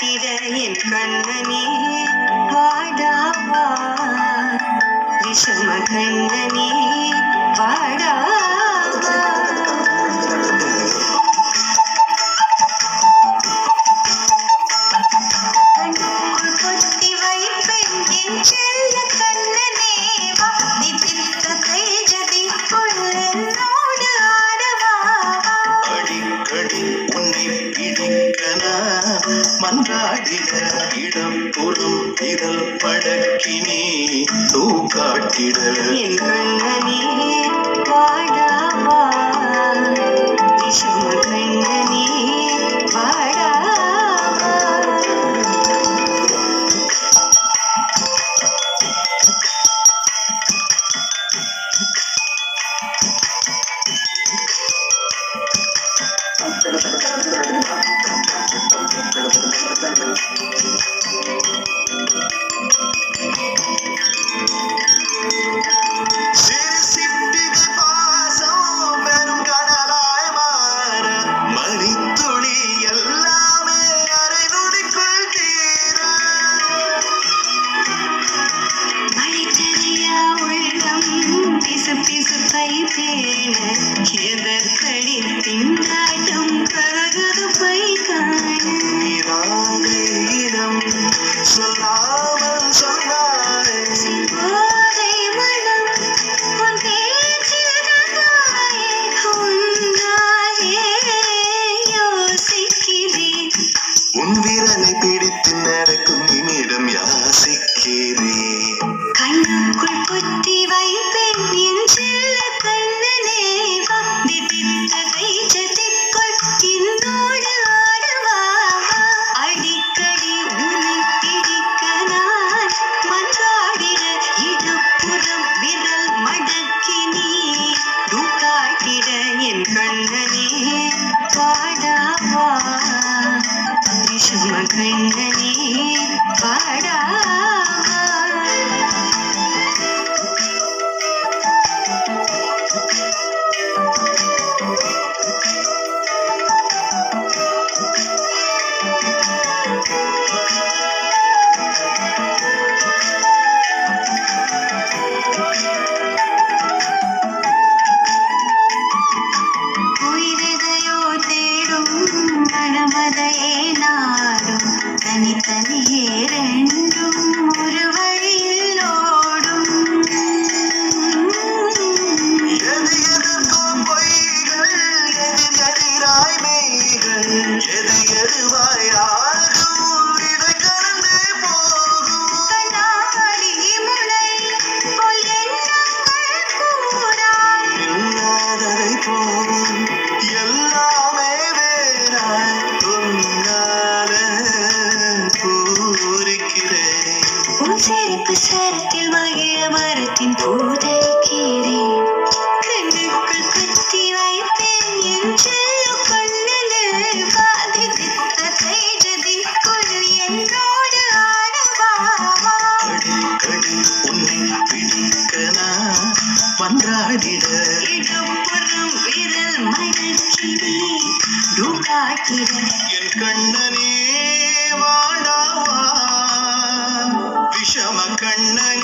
காட்டிட என் கண்ணனே வாடாவா விஷம கண்ணனே வாடாவா கண்ணுக்குள் பொத்தி வைப்பேன் என் செல்ல கண்ணனே வா நிதித்த கைஜதிக்குள் என்னோடு ஆடவா அடிக்கடி உன்னை பிடிக்கன மன்றாடிட இடம் புறம் விரல் படக்கினே தூக்காட்டிட என் கண்ணனே வாடாவா விஷம கண்ணனே வாடாவா சிறுசிட்டிகை பாசம் பெரும் கடலாய் மாற மணித்துளி எல்லாமே அரை நொடிக்குள் தீர மழைத்தரையா உள்ளம் பிசு பிசுப்பை தேன எதற்கடி திண்டாட்டம் கரகருப்பை காண இடம் சொல்லாமல் சொன்னாய் போதை மனம் உன் பேச்சில் நன்றாயே உன்னாயே யோசிக்கிறேன் உன் விரலை பிடித்து நடக்கும் நிமிடம் யாசிக்கிறேன் கண்ணுக்குள் பொத்தி வைப்பேன் என் செல்ல கண்ணனே பக்தி தித்த கைச்சதிக்குள் என்னோடு ஆடவா அடிக்கடி உன்னை பிடிக்க நான் மன்றாடிட இடுப்புறம் விரல் மடக்கி நீ தூக்காட்டிட என் கண்ணனே வாடாவா விஷம கண்ணனே வாடாவா உயிரெதையோ தேடும் மனமதையே நாடும் தனித்தனியே ரெண்டும் ஒரு வழியில் ஓடும் எது எதற்கோ பொய்கள் எதிராய் மெய்கள் எது எதுவாய் ஆகும் விடை கலந்தே போகும் கண்ணாடி முளை போல் எண்ணங்கள் கூறாய் இல்லாததை போகும் எல்லாமே வேறாய் உன்னால பூரிக்கிறேன் உன் சிரிப்பு சரத்தில் மகிழ மரத்தின் பூதரிக்கிறேன் கண்ணுக்குள் குத்தி வைப்பேன் என் செல்ல கண்ணனே பாதித்த கைஜதிக்குள் என்னோடு ஆடவா அடிக்கடி உன்னை பிடிக்க நான் மன்றாடிட இடப்புறம் விரல் மடக்கி நீ தூக்காட்டிட என் கண்ணனே வாடாவா விஷம கண்ணனே